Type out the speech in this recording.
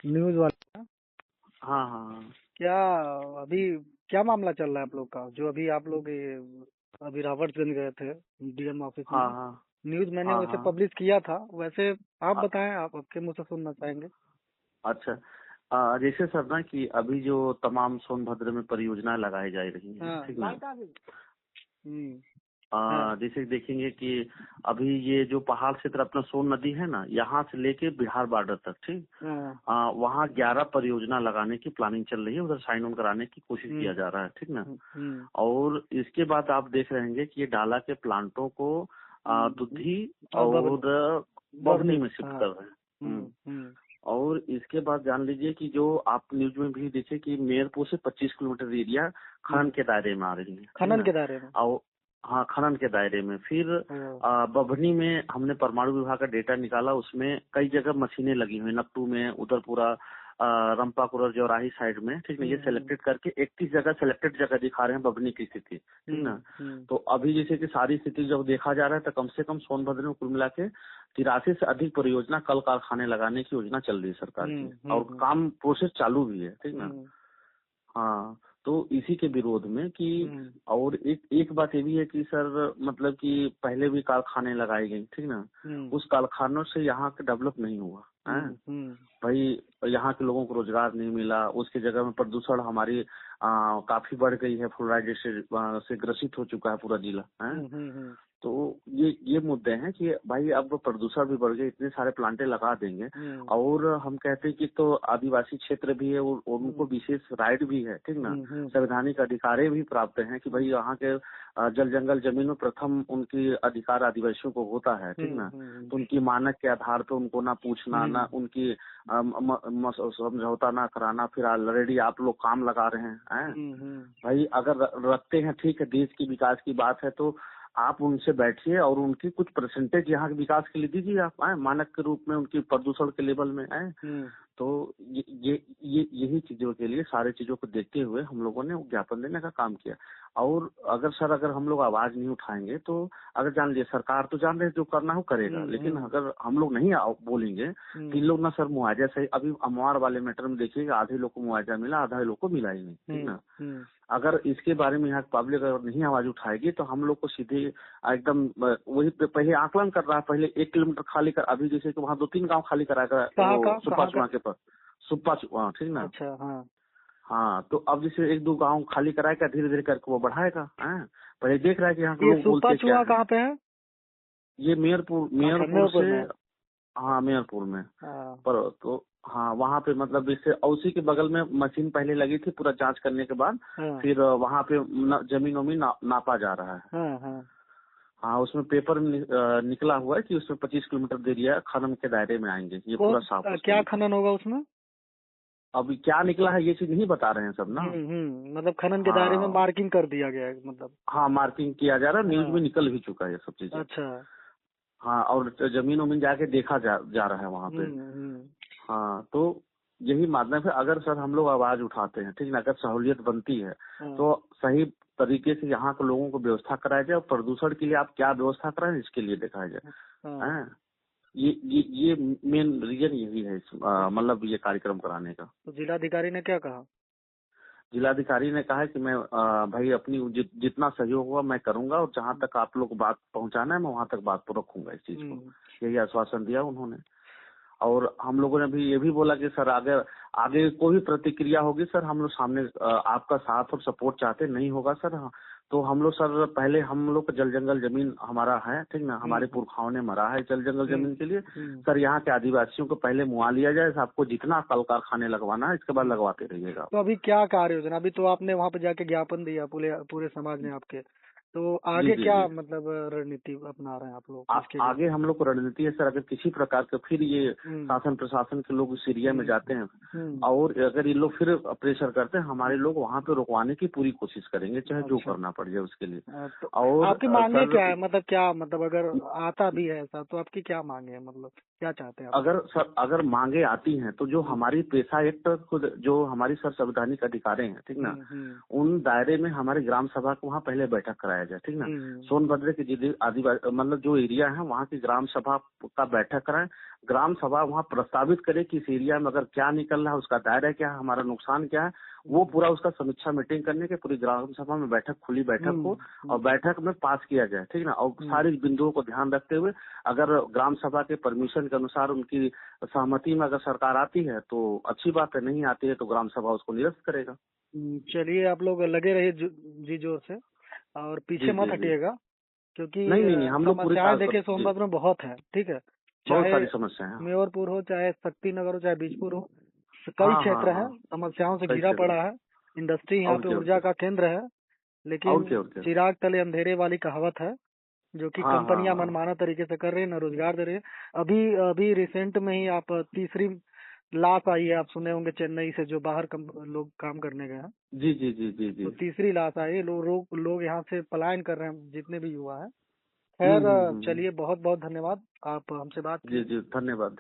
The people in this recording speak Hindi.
न्यूज वाला। हाँ हाँ हाँ क्या अभी क्या मामला चल रहा है आप लोग का, जो अभी आप लोग अभी रावर्ट्सगंज गए थे डीएम ऑफिस में? हाँ हाँ न्यूज मैंने हाँ वैसे हाँ। पब्लिश किया था, वैसे आप अ- बताएं, आप आपके मुंह से सुनना चाहेंगे। अच्छा। जैसे सर ना कि अभी जो तमाम सोनभद्र में परियोजनाएं लगाई जा रही हैं, हाँ, ठीक ना। लाइट आ गई। है। जैसे देखेंगे कि अभी ये जो पहाड़ क्षेत्र अपना सोन नदी है ना, यहाँ से लेके बिहार बॉर्डर तक, ठीक। हाँ। वहाँ 11 परियोजना लगाने की प्लानिंग चल रही है, उधर साइन ऑन कराने की कोशिश हम्म किया जा रहा है, ठीक ना। हम्म और इसके बाद आप देख रहे हैं कि ये डाला के प्लांटों को दुधी और और बबनी। बभनी में शिफ्ट हाँ। कर रहे हैं। हम्म हम्म और इसके बाद जान लीजिए कि जो आप न्यूज में भी देखे कि मेरपुर से 25 किलोमीटर एरिया खनन के दायरे में आ रही है, ठीक खनन ना। के दायरे में। और हाँ, खनन के दायरे में। फिर हाँ। बभनी में हमने परमाणु विभाग का डेटा निकाला, उसमें कई जगह मशीनें लगी हुई, नक्टू में, उधर पूरा रंपाकुरर जौराही साइड में, ठीक ना। ये सेलेक्टेड करके 31 जगह सेलेक्टेड जगह दिखा रहे हैं बभनी की स्थिति, ठीक ना। तो अभी जैसे कि सारी स्थिति जब देखा जा रहा है तो कम से कम सोनभद्र में कुल मिला के 83 से अधिक परियोजना कल कारखाने लगाने की योजना चल रही है सरकार की, और काम प्रोसेस चालू भी है, ठीक ना। हाँ, तो इसी के विरोध में कि और एक बात ये भी है कि सर मतलब कि पहले भी कारखाने लगाए गए, ठीक ना। उस कारखानों से यहाँ का डेवलप नहीं हुआ है भाई। यहाँ के लोगों को रोजगार नहीं मिला, उसकी जगह में प्रदूषण हमारी काफी बढ़ गई है, फ्लोराइड से ग्रसित हो चुका है पूरा जिला है। तो ये मुद्दे हैं कि भाई अब प्रदूषण भी बढ़ गया, इतने सारे प्लांटे लगा देंगे, और हम कहते हैं कि तो आदिवासी क्षेत्र भी है और उनको विशेष राइट भी है, ठीक ना। संवैधानिक अधिकार भी प्राप्त हैं कि भाई यहाँ के जल जंगल जमीन में प्रथम उनकी अधिकार आदिवासियों को होता है, ठीक ना। तो उनकी मानक के आधार पे उनको ना पूछना, ना उनकी समझौता ना कराना, फिर ऑलरेडी आप लोग काम लगा रहे हैं। भाई अगर रखते हैं, ठीक है, देश की विकास की बात है तो आप उनसे बैठिए और उनकी कुछ परसेंटेज यहाँ के विकास के लिए दीजिए आप, मानक के रूप में उनकी प्रदूषण के लेवल में तो यही चीजों के लिए, सारे चीजों को देखते हुए हम लोगों ने ज्ञापन देने का काम किया। और अगर हम लोग आवाज नहीं उठाएंगे तो अगर जान लीजिए सरकार तो जान रहे जो करना हो करेगा, लेकिन अगर हम लोग नहीं बोलेंगे तो इन लोग ना सर मुआवजा सही, अभी अमवार वाले मैटर में देखिएगा आधे लोग को मुआवजा मिला, आधा लोग को मिला ही नहीं, ठीक ना। अगर इसके बारे में यहाँ पब्लिक अगर नहीं आवाज उठाएगी तो हम लोग को सीधे एकदम वही पहले आकलन कर रहा है, पहले 1 किलोमीटर खाली कर, अभी जैसे कि वहाँ 2-3 गांव खाली कराएगा सुप्पा चुना के पर सुप्पा चुना, ठीक ना। अच्छा। हाँ हाँ, तो अब जैसे 1-2 गांव खाली कराएगा, धीरे धीरे करके वो बढ़ाएगा। पहले देख रहा है कि यहाँ के लोग बोलते क्या है। कहाँ पे है? ये मेयरपुर से, हाँ मेयरपुर में। पर तो हाँ, वहाँ पे मतलब जैसे उसी के बगल में मशीन पहले लगी थी पूरा जांच करने के बाद, फिर वहाँ पे जमीनों में नापा जा रहा है। हाँ, उसमें पेपर में निकला हुआ है कि उसमें 25 किलोमीटर एरिया खनन के दायरे में आएंगे, ये पूरा साफ। क्या खनन होगा उसमें? अभी क्या निकला है ये चीज नहीं बता रहे हैं सब ना। मतलब खनन के दायरे में मार्किंग कर दिया गया है, मतलब हाँ मार्किंग किया जा रहा है, न्यूज में निकल भी चुका है ये सब चीजें। अच्छा। हाँ, और जमीन उमीन जाके देखा जा रहा है वहाँ पे। हाँ, तो यही मानना है, अगर सर हम लोग आवाज उठाते हैं, ठीक ना, अगर सहूलियत बनती है तो सही तरीके से यहाँ के लोगों को व्यवस्था कराया जाए, और प्रदूषण के लिए आप क्या व्यवस्था कराएं इसके लिए दिखाया जाए। ये मेन रीजन यही है मतलब ये कार्यक्रम कराने का। तो जिलाधिकारी ने क्या कहा? जिलाधिकारी ने कहा है कि मैं भाई अपनी जितना सहयोग हुआ मैं करूंगा, और जहां तक आप लोग बात पहुंचाना है मैं वहां तक बात को रखूंगा इस चीज को, यही आश्वासन दिया उन्होंने। और हम लोगों ने भी ये भी बोला कि सर आगे कोई भी प्रतिक्रिया होगी सर, हम लोग सामने आपका साथ और सपोर्ट चाहते, नहीं होगा सर तो हम लोग सर पहले हम लोग जल जंगल जमीन हमारा है, ठीक ना, हमारे पुरखाओं ने मरा है जल जंगल जमीन के लिए। सर यहाँ के आदिवासियों को पहले मुआ लिया जाए, आपको जितना कल कारखाने लगवाना है इसके बाद लगवाते रहिएगा। तो अभी क्या कार्य योजना? अभी तो आपने वहाँ पे जाके ज्ञापन दिया, पूरे समाज ने आपके, तो आगे क्या मतलब रणनीति अपना रहे हैं आप लोग? आगे हम लोग को रणनीति है सर, अगर किसी प्रकार का फिर ये शासन प्रशासन के लोग इस एरिया में जाते हैं और अगर ये लोग फिर प्रेशर करते हैं, हमारे लोग वहाँ पे रुकवाने की पूरी कोशिश करेंगे, चाहे जो करना पड़ जाए उसके लिए। तो और आपकी मांगे क्या है? मतलब क्या, मतलब अगर आता भी है ऐसा तो आपकी क्या मांगे है, मतलब क्या चाहते हैं आप? अगर मांगे आती हैं तो जो हमारी पेशा एक्ट खुद जो हमारी सर संवैधानिक अधिकार हैं, ठीक ना, उन दायरे में हमारी ग्राम सभा को वहाँ पहले बैठक कराया जाए, ठीक ना। सोनभद्र के आदिवासी मतलब जो एरिया है वहाँ की ग्राम सभा का बैठक कराएं, ग्राम सभा वहाँ प्रस्तावित करे कि इस एरिया में अगर क्या निकल रहा है, उसका दायरा क्या है, हमारा नुकसान क्या है, वो पूरा उसका समीक्षा मीटिंग करने के, पूरी ग्राम सभा में बैठक, खुली बैठक हो और बैठक में पास किया जाए, ठीक ना। और सारे बिंदुओं को ध्यान रखते हुए अगर ग्राम सभा के परमिशन के अनुसार उनकी सहमति में अगर सरकार आती है तो अच्छी बात है, नहीं आती है तो ग्राम सभा उसको निरस्त करेगा। चलिए, आप लोग लगे रहिए जी जोर से, और पीछे मत हटिएगा, क्योंकि नहीं, हम लोग पूरी समस्याएं देखिए सोनभद्र में बहुत है, ठीक है। बहुत सारी चाहे समस्याएं हैं। मेयरपुर हो, चाहे शक्तिनगर हो, चाहे बीजपुर हो, कई क्षेत्र है समस्याओं से घिरा पड़ा है। इंडस्ट्री यहाँ पे ऊर्जा का केंद्र है, लेकिन चिराग तले अंधेरे वाली कहावत है, जो कि कंपनियां मनमाना तरीके से कर रही है, न रोजगार दे रही है। अभी रिसेंट में ही आप तीसरी लाश आई है, आप सुने होंगे, चेन्नई से, जो बाहर लोग काम करने गए हैं। जी। तो तीसरी लाश आई है। लोग यहाँ से पलायन कर रहे हैं, जितने भी युवा है। खैर, चलिए, बहुत बहुत धन्यवाद, आप हमसे बात जी, धन्यवाद।